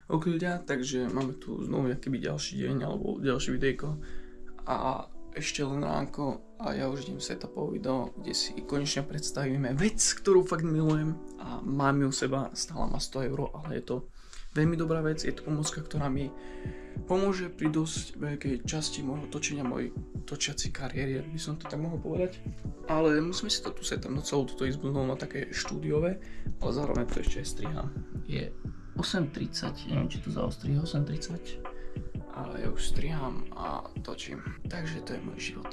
Ok ľudia, takže máme tu znovu akýby ďalší deň alebo ďalšie videjko a ešte len ránko a ja už idem setupovať video, kde si konečne predstavíme vec, ktorú fakt milujem a mám ju u seba, stála ma 100 €, ale je to veľmi dobrá vec, je to pomôcka, ktorá mi pomôže pri dosť veľkej časti môjho točenia, mojej točiacej kariéry, ak by som to tak mohol povedať. Ale musíme si to tu setnúť celú túto izbu na také štúdiové, ale zároveň to ešte aj striham. Je 8:30, neviem či to zaostrí 8:30, ale ja už striham a točím, takže to je môj život.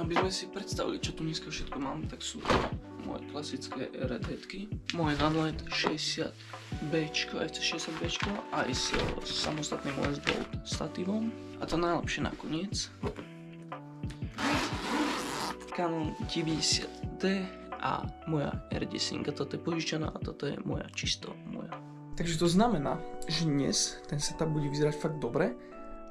Aby sme si predstavili, čo tu dneska všetko mám, tak sú to moje klasické redheadky, moje Nanlite 60B, FC60B aj s samostatným Les Bolt statívom a to najlepšie nakoniec Canon 90D a moja R10, toto je požičaná a toto je moja, čisto moja. Takže to znamená, že dnes ten setup bude vyzerať fakt dobre,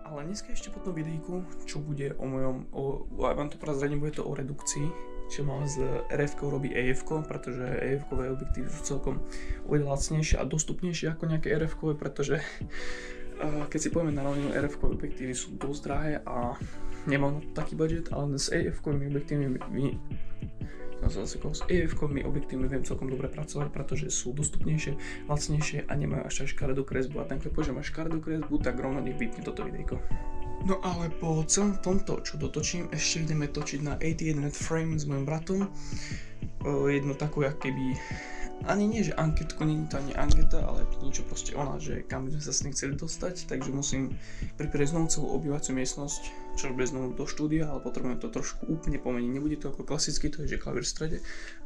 ale dneska ešte po tom videjku, čo bude o mojom, ja vám to prezradím, bude to o redukcii, čo mám z RF-kou robí EF-ko, pretože EF-kové objektívy sú celkom oveľa lacnejšie a dostupnejšie ako nejaké RF-kové, pretože keď si povieme na rovinu, RF-kové objektívy sú dosť drahé a nemám taký budget, ale s EF-kovými objektívmi s EF-kovými objektívmi viem celkom dobre pracovať, pretože sú dostupnejšie, lacnejšie a nemajú až tak škaredú kresbu. A ten, keď povie, že má škaredú kresbu, tak rovno nech vypne toto videjko. No ale po celom tomto, čo dotočím, ešte ideme točiť na 81 frame s mojim bratom. Jednu takú, jak keby, ani nie, že anketku, nie je to ani anketa, ale niečo proste ona, že kam by sme sa s ním chceli dostať, takže musím pripraviť znovu celú obývaciu miestnosť, čo bude znovu do štúdia, ale potrebujem to trošku úplne pomeniť. Nebude to ako klasicky, to je, že klavír v strede,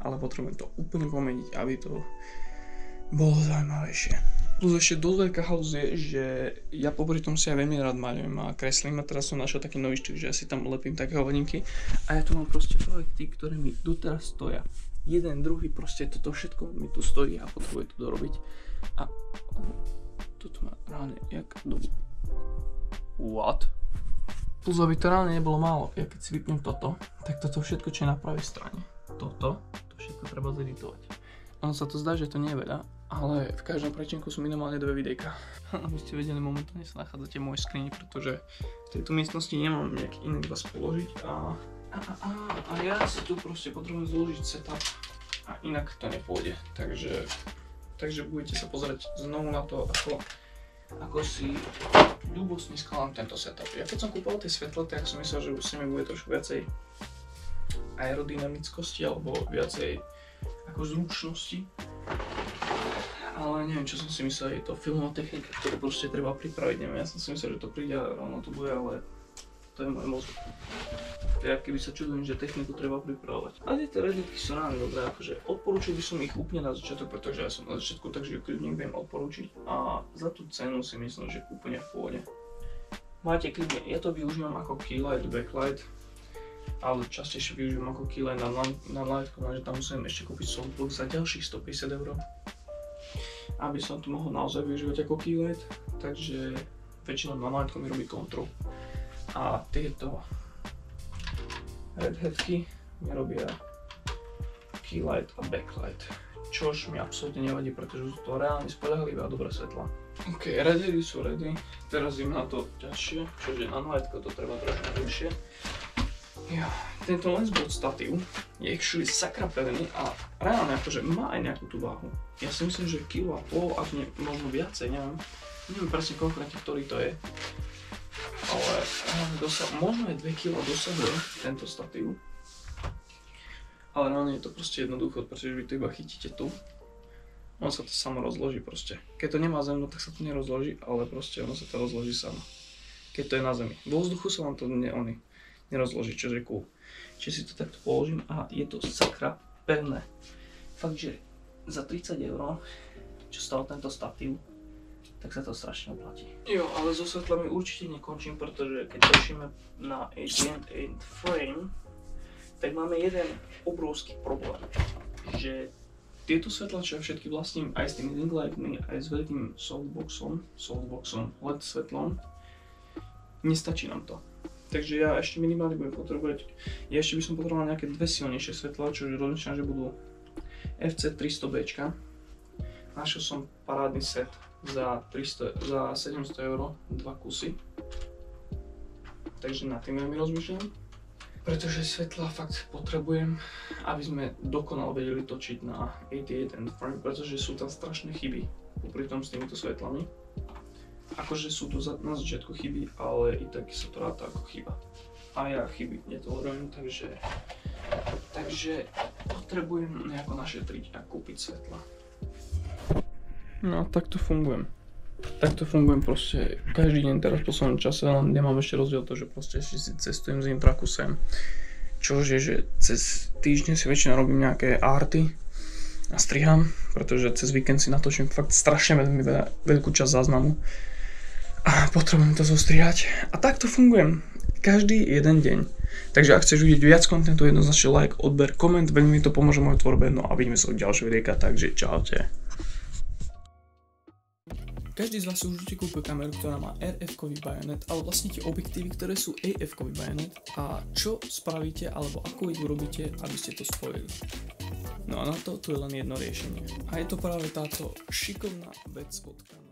ale potrebujem to úplne pomeniť, aby to bolo zaujímavejšie. Plus ešte dosť veľká halus je, že ja popri tom si aj veľmi rád maľujem a kreslím a teraz som našiel taký nový štýl, že ja si tam lepím také hovadinky a ja tu mám proste projekty, ktoré mi doteraz stoja. Jeden, druhý, proste toto všetko mi tu stojí a potrebujem to dorobiť. A toto má reálne jak dobu. What? Plus aby to reálne nebolo málo, ja keď si vypnem toto, tak toto všetko, čo je na pravej strane, to všetko treba zeditovať. Ono sa to zdá, že to nie je veľa, ale v každom prečinku sú minimálne 2 videjka. Aby ste vedeli, momentálne sa nachádzate v mojej skrini, pretože v tejto miestnosti nemám nejaký iný vás položiť a ja si tu proste potrebujem zložiť setup a inak to nepôjde. Takže budete sa pozerať znovu na to, ako si ľúbostne skladám tento setup. Ja keď som kúpoval tie svetla, tak som myslel, že s nimi bude trošku viacej aerodynamickosti alebo viacej ako zručnosti. Ale neviem, čo som si myslel, je to filmová technika, ktorú proste treba pripraviť, neviem, ja som si myslel, že to príde a rovno to bude, ale to je môj mozog. Ja keby sa čudujem, že techniku treba pripravovať. A tie redheadky sú reálne dobré, akože odporúčil by som ich úplne na začiatok, pretože ja som na začiatku, takže ju kľudne viem odporúčiť. A za tú cenu si myslím, že úplne v pohode. Máte kľudne, ja to využívam ako keylight, backlight, ale častejšie využívam ako keylight na lightku, takže tam musím ešte kúpiť softbox za ďalších 150 €. Aby som to mohol naozaj využívať ako keylight, takže väčšinou na lightku mi robí control. A tieto redheadky mi robia keylight a backlight, čož mi absolútne nevadí, pretože sú to reálne spoľahlivé a dobré svetla. Ok, redheady sú ready, teraz idem na to ťažšie, čože na lightku to treba trošku dlhšie. Tento Les Bolt statív je actually sakra pevný a reálne akože má aj nejakú tú váhu. Ja si myslím, že 1,5 kg, ak nie, možno viacej, neviem presne konkrétne, ktorý to je. Ale možno aj 2 kg dosahuje tento statív. Ale reálne je to proste jednoducho, pretože vy to iba chytíte tu. Ono sa to samo rozloží proste. Keď to nemá zem, tak sa to nerozloží, ale proste ono sa to rozloží samo. Keď to je na zemi. Vo vzduchu sa vám to nerozloží, čo je cool. Čiže si to takto položím a je to sakra pevné. Fakt, že za 30 €, čo stal tento statív, tak sa to strašne oplatí. Jo, ale so svetlami určite nekončím, pretože keď točíme na 88 frame, tak máme jeden obrovský problém, že tieto svetla, čo ja všetky vlastním aj s tými ring lightmi, aj s veľkým softboxom, LED svetlom, nestačí nám to. Takže ja ešte minimálne budem potrebovať, ja ešte by som potreboval nejaké 2 silnejšie svetlá, čo rozmýšľam, že budú FC300B. našiel som parádny set za 700 €, 2 kusy. Takže nad tým veľmi rozmýšľam. Pretože svetla fakt potrebujem, aby sme dokonale vedeli točiť na 88 frame, pretože sú tam strašné chyby popri tom s týmito svetlami. Akože sú tu na začiatku chyby, ale i tak sa to ráta ako chyba. A ja chyby netolerujem, takže potrebujem nejako našetriť a kúpiť svetla. No takto fungujem. Takto fungujem proste každý deň teraz v poslednom čase, len nemám ešte rozdiel to, že proste ešte si cestujem z Intraku sem. Čože, že cez týždeň si väčšina robím nejaké arty a striham, pretože cez víkend si natočím fakt strašne veľkú časť záznamu a potrebujem to zostrihať. A takto fungujem každý jeden deň. Takže ak chceš vidieť viac kontentu, jednoznačne like, odber, koment, veľmi mi to pomôže mojej tvorbe, no a vidíme sa v ďalšej videjka, takže čaute. Každý z vás si určite kúpil kameru, ktorá má RF-kový bajonet, ale vlastníte objektívy, ktoré sú AF-kový bajonet. A čo spravíte, alebo ako ich urobíte, aby ste to spojili? No a na to tu je len jedno riešenie. A je to práve táto šikovná vec od Canonu.